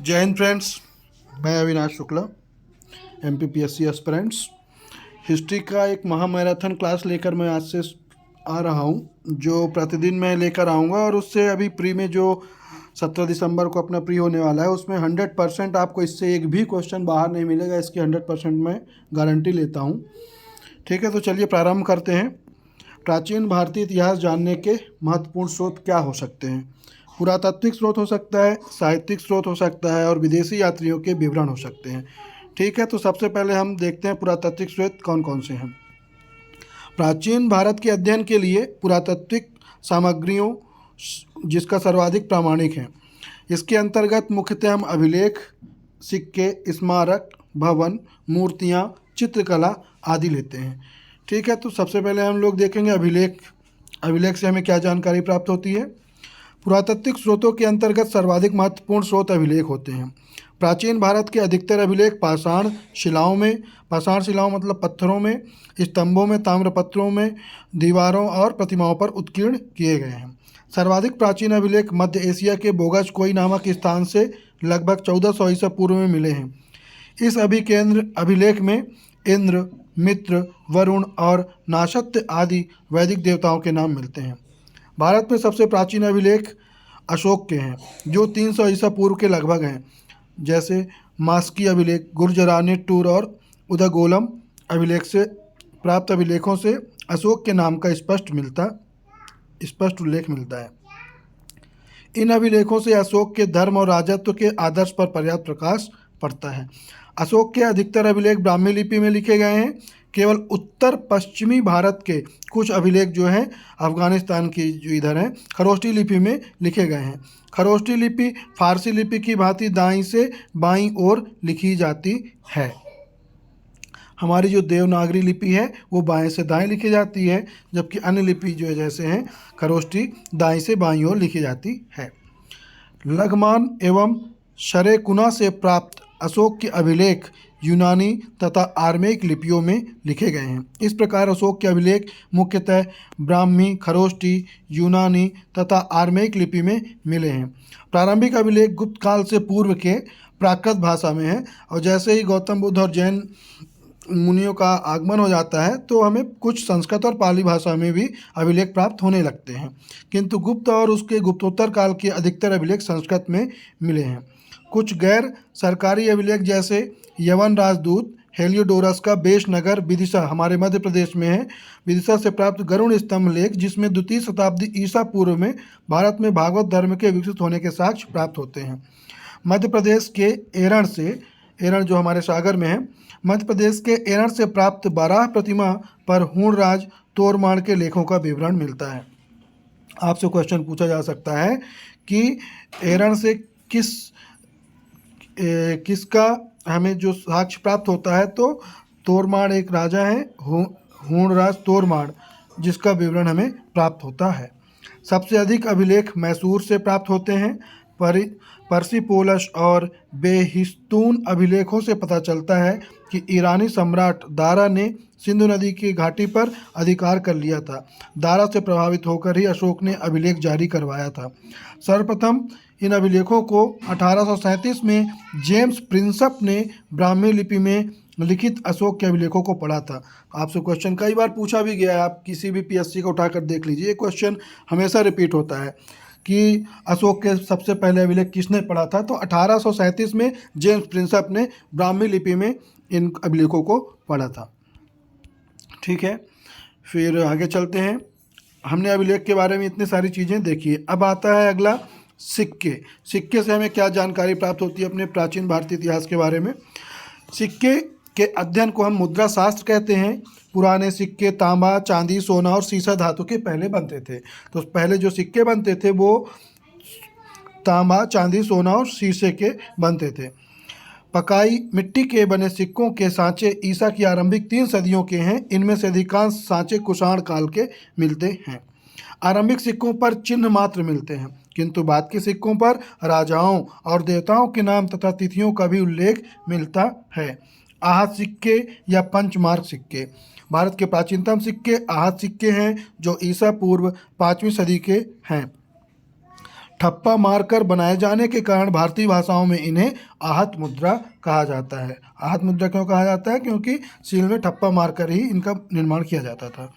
जय हिंद फ्रेंड्स। मैं Avinash Shukla, MPPSC aspirants. History का एक महामैराथन क्लास लेकर मैं आज से आ रहा हूँ, जो प्रतिदिन मैं लेकर आऊँगा। और उससे अभी प्री में जो 17 दिसंबर को अपना प्री होने वाला है, उसमें 100% आपको इससे एक भी क्वेश्चन बाहर नहीं मिलेगा। इसकी 100% मैं गारंटी लेता हूँ। ठीक है, तो चलिए प्रारंभ करते हैं। प्राचीन भारतीय इतिहास जानने के महत्वपूर्ण स्रोत क्या हो सकते हैं? पुरातात्विक स्रोत हो सकता है, साहित्यिक स्रोत हो सकता है और विदेशी यात्रियों के विवरण हो सकते हैं। ठीक है, तो सबसे पहले हम देखते हैं पुरातात्विक स्रोत कौन कौन से हैं। प्राचीन भारत के अध्ययन के लिए पुरातात्विक सामग्रियों जिसका सर्वाधिक प्रामाणिक है। इसके अंतर्गत मुख्यतः हम अभिलेख, सिक्के, स्मारक, भवन, मूर्तियाँ, चित्रकला आदि लेते हैं। ठीक है, तो सबसे पहले हम लोग देखेंगे अभिलेख। अभिलेख से हमें क्या जानकारी प्राप्त होती है? पुरातात्विक स्रोतों के अंतर्गत सर्वाधिक महत्वपूर्ण स्रोत अभिलेख होते हैं। प्राचीन भारत के अधिकतर अभिलेख पाषाण शिलाओं मतलब पत्थरों में, स्तंभों में, ताम्रपत्रों में, दीवारों और प्रतिमाओं पर उत्कीर्ण किए गए हैं। सर्वाधिक प्राचीन अभिलेख मध्य एशिया के बोगस कोई नामक स्थान से लगभग 1400 ईसा पूर्व में मिले हैं। इस अभिलेख में इंद्र, मित्र, वरुण और नाशत्य आदि वैदिक देवताओं के नाम मिलते हैं। भारत में सबसे प्राचीन अभिलेख अशोक के हैं, जो 300 ईसा पूर्व के लगभग हैं। जैसे मास्की अभिलेख, गुर्जरानी टूर और उदगोलम अभिलेख से प्राप्त अभिलेखों से अशोक के नाम का स्पष्ट उल्लेख मिलता है। इन अभिलेखों से अशोक के धर्म और राजत्व के आदर्श पर पर्याप्त प्रकाश पड़ता है। अशोक के अधिकतर अभिलेख ब्राह्मी लिपि में लिखे गए हैं। केवल उत्तर पश्चिमी भारत के कुछ अभिलेख जो हैं अफगानिस्तान की जो इधर हैं खरोष्टी लिपि में लिखे गए हैं। खरोष्टी लिपि फारसी लिपि की भांति दाईं से बाईं ओर लिखी जाती है। हमारी जो देवनागरी लिपि है वो बाएं से दाएं लिखी जाती है, जबकि अन्य लिपि जो जैसे हैं खरोष्टी दाईं से बाईं ओर लिखी जाती है। लघमान एवं शरेकुना से प्राप्त अशोक के अभिलेख यूनानी तथा आर्मेयिक लिपियों में लिखे गए हैं। इस प्रकार अशोक के अभिलेख मुख्यतः ब्राह्मी, खरोष्टी, यूनानी तथा आर्मेयिक लिपि में मिले हैं। प्रारंभिक अभिलेख गुप्त काल से पूर्व के प्राकृत भाषा में है, और जैसे ही गौतम बुद्ध और जैन मुनियों का आगमन हो जाता है तो हमें कुछ संस्कृत और पाली भाषा में भी अभिलेख प्राप्त होने लगते हैं। किंतु गुप्त और उसके गुप्तोत्तर काल के अधिकतर अभिलेख संस्कृत में मिले हैं। कुछ गैर सरकारी अभिलेख जैसे यवन राजदूत हेलियोडोरस का बेश नगर विदिशा हमारे मध्य प्रदेश में है। विदिशा से प्राप्त गरुड़ स्तंभ लेख, जिसमें द्वितीय शताब्दी ईसा पूर्व में भारत में भागवत धर्म के विकसित होने के साक्ष्य प्राप्त होते हैं। मध्य प्रदेश के एरण जो हमारे सागर में है, मध्य प्रदेश के एरण से प्राप्त बाराह प्रतिमा पर हूणराज तोरमाण के लेखों का विवरण मिलता है। आपसे क्वेश्चन पूछा जा सकता है कि एरण से किसका हमें जो साक्ष्य प्राप्त होता है, तो तोरमाण एक राजा है, हूणराज तोरमाण, जिसका विवरण हमें प्राप्त होता है। सबसे अधिक अभिलेख मैसूर से प्राप्त होते हैं। पर्सिपोलस और बेहिस्तून अभिलेखों से पता चलता है कि ईरानी सम्राट दारा ने सिंधु नदी की घाटी पर अधिकार कर लिया था। दारा से प्रभावित होकर ही अशोक ने अभिलेख जारी करवाया था। सर्वप्रथम इन अभिलेखों को 1837 में जेम्स प्रिंसप ने ब्राह्मी लिपि में लिखित अशोक के अभिलेखों को पढ़ा था। आपसे क्वेश्चन कई बार पूछा भी गया है, आप किसी भी PSC को उठाकर देख लीजिए, ये क्वेश्चन हमेशा रिपीट होता है कि अशोक के सबसे पहले अभिलेख किसने पढ़ा था। तो 1837 में जेम्स प्रिंसप ने ब्राह्मी लिपि में इन अभिलेखों को पढ़ा था। ठीक है, फिर आगे चलते हैं। हमने अभिलेख के बारे में इतनी सारी चीज़ें देखी है। अब आता है अगला सिक्के। सिक्के से हमें क्या जानकारी प्राप्त होती है अपने प्राचीन भारतीय इतिहास के बारे में? सिक्के के अध्ययन को हम मुद्रा शास्त्र कहते हैं। पुराने सिक्के तांबा, चांदी, सोना और सीसा धातु के पहले बनते थे। तो पहले जो सिक्के बनते थे वो तांबा, चांदी, सोना और शीशे के बनते थे। पकाई मिट्टी के बने सिक्कों के सांचे ईसा की आरंभिक 3 सदियों के हैं। इनमें से अधिकांश सांचे कुषाण काल के मिलते हैं। आरंभिक सिक्कों पर चिन्ह मात्र मिलते हैं, किंतु बाद के सिक्कों पर राजाओं और देवताओं के नाम तथा तिथियों का भी उल्लेख मिलता है। आहत सिक्के या पंचमार्क सिक्के। भारत के प्राचीनतम सिक्के आहत सिक्के हैं, जो ईसा पूर्व 5वीं सदी के हैं। ठप्पा मारकर बनाए जाने के कारण भारतीय भाषाओं में इन्हें आहत मुद्रा कहा जाता है। आहत मुद्रा क्यों कहा जाता है? क्योंकि सील में ठप्पा मारकर ही इनका निर्माण किया जाता था।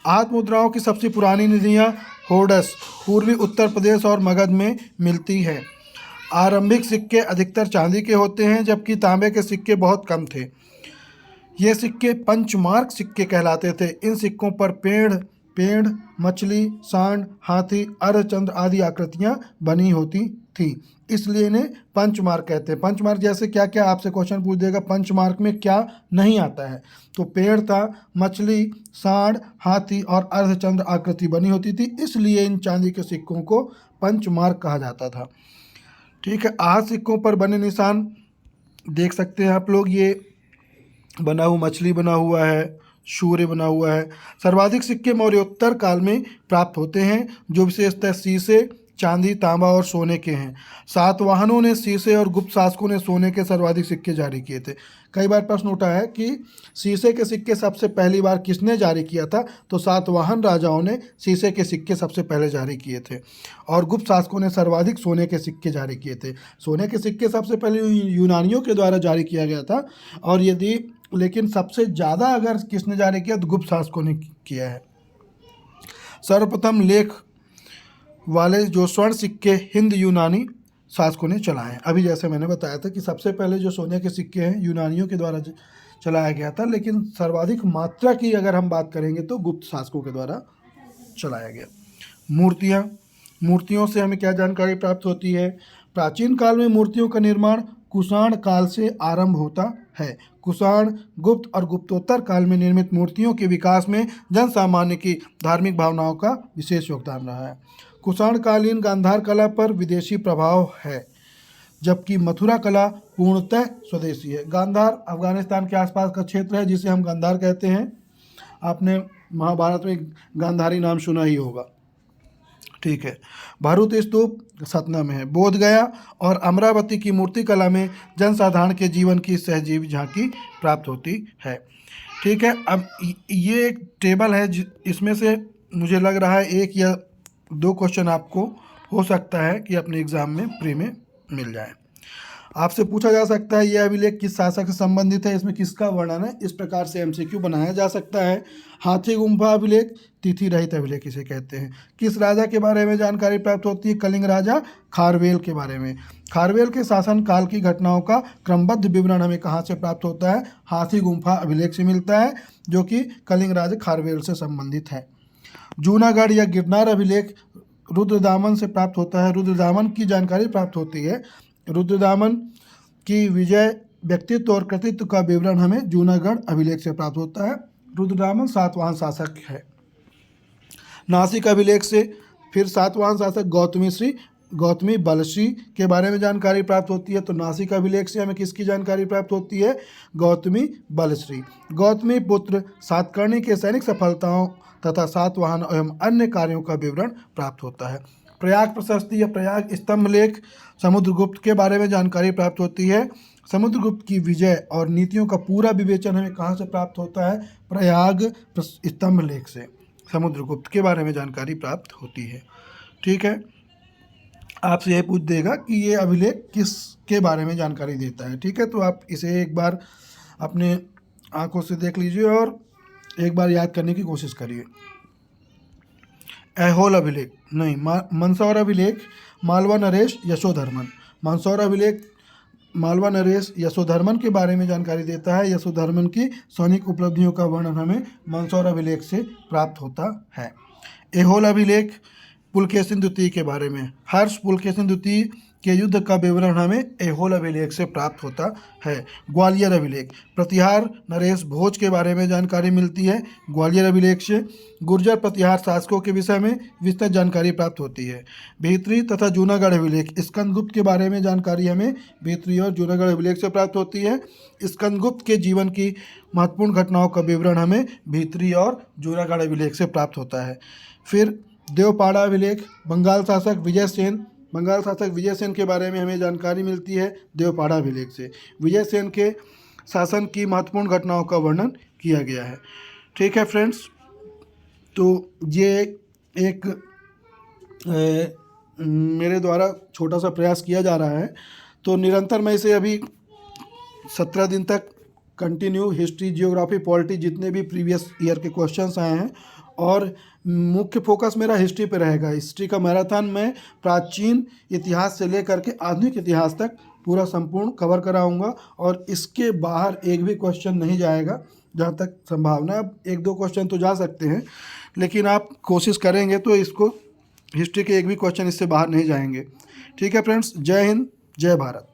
आहत मुद्राओं की सबसे पुरानी निधियाँ होडस पूर्वी उत्तर प्रदेश और मगध में मिलती है। आरंभिक सिक्के अधिकतर चांदी के होते हैं, जबकि तांबे के सिक्के बहुत कम थे। ये सिक्के पंचमार्क सिक्के कहलाते थे। इन सिक्कों पर पेड़, मछली, सांड, हाथी, अर्धचंद्र आदि आकृतियां बनी होती थी, इसलिए इन्हें पंचमार्क कहते हैं। पंचमार्क जैसे क्या क्या आपसे क्वेश्चन पूछ देगा, पंचमार्क में क्या नहीं आता है? तो पेड़ था, मछली, सांड, हाथी और अर्धचंद्र आकृति बनी होती थी, इसलिए इन चांदी के सिक्कों को पंचमार्क कहा जाता था। ठीक है, आहत सिक्कों पर बने निशान देख सकते हैं आप लोग। ये बना हुआ मछली बना हुआ है, सूर्य बना हुआ है। सर्वाधिक सिक्के मौर्योत्तर काल में प्राप्त होते हैं, जो विशेषतः शीशे, चांदी, तांबा और सोने के हैं। सातवाहनों ने शीशे और गुप्त शासकों ने सोने के सर्वाधिक सिक्के जारी किए थे। कई बार प्रश्न उठा है कि शीशे के सिक्के सबसे पहली बार किसने जारी किया था? तो सातवाहन राजाओं ने शीशे के सिक्के सबसे पहले जारी किए थे, और गुप्त शासकों ने सर्वाधिक सोने के सिक्के जारी किए थे। सोने के सिक्के सबसे पहले यूनानियों के द्वारा जारी किया गया था, और लेकिन सबसे ज़्यादा अगर किसने जारी किया तो गुप्त शासकों ने किया है। सर्वप्रथम लेख वाले जो स्वर्ण सिक्के हिंद यूनानी शासकों ने चलाए। अभी जैसे मैंने बताया था कि सबसे पहले जो सोने के सिक्के हैं यूनानियों के द्वारा चलाया गया था, लेकिन सर्वाधिक मात्रा की अगर हम बात करेंगे तो गुप्त शासकों के द्वारा चलाया गया। मूर्तियों से हमें क्या जानकारी प्राप्त होती है? प्राचीन काल में मूर्तियों का निर्माण कुषाण काल से आरंभ होता है। कुषाण, गुप्त और गुप्तोत्तर काल में निर्मित मूर्तियों के विकास में जन सामान्य की धार्मिक भावनाओं का विशेष योगदान रहा है। कुषाण कालीन गांधार कला पर विदेशी प्रभाव है, जबकि मथुरा कला पूर्णतः स्वदेशी है। गांधार अफगानिस्तान के आसपास का क्षेत्र है, जिसे हम गांधार कहते हैं। आपने महाभारत में गांधारी नाम सुना ही होगा। ठीक है, भरूच स्तूप सतना में है। बोधगया और अमरावती की मूर्ति कला में जनसाधारण के जीवन की सहजीवी झांकी प्राप्त होती है। ठीक है, अब ये एक टेबल है, इसमें से मुझे लग रहा है 1 या 2 क्वेश्चन आपको हो सकता है कि अपने एग्जाम में प्री में मिल जाए। आपसे पूछा जा सकता है यह अभिलेख किस शासक से संबंधित है, इसमें किसका वर्णन है? इस प्रकार से एमसीक्यू बनाया जा सकता है। हाथी गुम्फा अभिलेख, तिथि रहित अभिलेख इसे कहते हैं। किस राजा के बारे में जानकारी प्राप्त होती है? कलिंग राजा खारवेल के बारे में। खारवेल के शासन काल की घटनाओं का क्रमबद्ध विवरण हमें कहाँ से प्राप्त होता है? हाथी गुम्फा अभिलेख से मिलता है, जो कि कलिंग राजा खारवेल से संबंधित है। जूनागढ़ या गिरनार अभिलेख रुद्रदामन से प्राप्त होता है। रुद्रदामन की जानकारी प्राप्त होती है। रुद्रदामन की विजय, व्यक्तित्व और कृतित्व का विवरण हमें जूनागढ़ अभिलेख से प्राप्त होता है। रुद्रदामन सातवाहन शासक है। नासिक अभिलेख से फिर सातवाहन शासक गौतमी बलश्री के बारे में जानकारी प्राप्त होती है। तो नासिक अभिलेख से हमें किसकी जानकारी प्राप्त होती है? गौतमी बलश्री। गौतमी पुत्र सातकर्णी के सैनिक सफलताओं तथा सातवाहन एवं अन्य कार्यों का विवरण प्राप्त होता है। प्रयाग प्रशस्ति या प्रयाग स्तंभ लेख समुद्रगुप्त के बारे में जानकारी प्राप्त होती है। समुद्रगुप्त की विजय और नीतियों का पूरा विवेचन हमें कहाँ से प्राप्त होता है? प्रयाग स्तंभ लेख से समुद्रगुप्त के बारे में जानकारी प्राप्त होती है। ठीक है, आपसे यह पूछ देगा कि ये अभिलेख किसके बारे में जानकारी देता है। ठीक है, तो आप इसे एक बार अपने आंखों से देख लीजिए और एक बार याद करने की कोशिश करिए। ऐहोल अभिलेख नहीं, मंदसौर अभिलेख मालवा नरेश यशोधर्मन। मंदसौर अभिलेख मालवा नरेश यशोधर्मन के बारे में जानकारी देता है। यशोधर्मन की सैनिक उपलब्धियों का वर्णन हमें मंदसौर अभिलेख से प्राप्त होता है। ऐहोल अभिलेख पुलकेशिन द्वितीय के बारे में, हर्ष पुलकेशिन द्वितीय के युद्ध का विवरण हमें ऐहोल अभिलेख से प्राप्त होता है। ग्वालियर अभिलेख प्रतिहार नरेश भोज के बारे में जानकारी मिलती है। ग्वालियर अभिलेख से गुर्जर प्रतिहार शासकों के विषय में विस्तृत जानकारी प्राप्त होती है। भीतरी तथा जूनागढ़ अभिलेख स्कंदगुप्त के बारे में जानकारी हमें भीतरी और जूनागढ़ अभिलेख से प्राप्त होती है। स्कंदगुप्त के जीवन की महत्वपूर्ण घटनाओं का विवरण हमें भीतरी और जूनागढ़ अभिलेख से प्राप्त होता है। फिर देवपाड़ा अभिलेख बंगाल शासक विजय सेन के बारे में हमें जानकारी मिलती है देवपाड़ा अभिलेख से। विजय सेन के शासन की महत्वपूर्ण घटनाओं का वर्णन किया गया है। ठीक है फ्रेंड्स, तो ये एक मेरे द्वारा छोटा सा प्रयास किया जा रहा है। तो निरंतर मैं इसे अभी 17 दिन तक कंटिन्यू हिस्ट्री, जियोग्राफी, पॉलिटी जितने भी प्रीवियस ईयर के क्वेश्चंस आए हैं, और मुख्य फोकस मेरा हिस्ट्री पे रहेगा। हिस्ट्री का मैराथन मैं प्राचीन इतिहास से लेकर के आधुनिक इतिहास तक पूरा संपूर्ण कवर कराऊंगा, और इसके बाहर एक भी क्वेश्चन नहीं जाएगा। जहाँ तक संभावना है, अब एक दो क्वेश्चन तो जा सकते हैं, लेकिन आप कोशिश करेंगे तो इसको हिस्ट्री के एक भी क्वेश्चन इससे बाहर नहीं जाएंगे। ठीक है फ्रेंड्स, जय हिंद, जय भारत।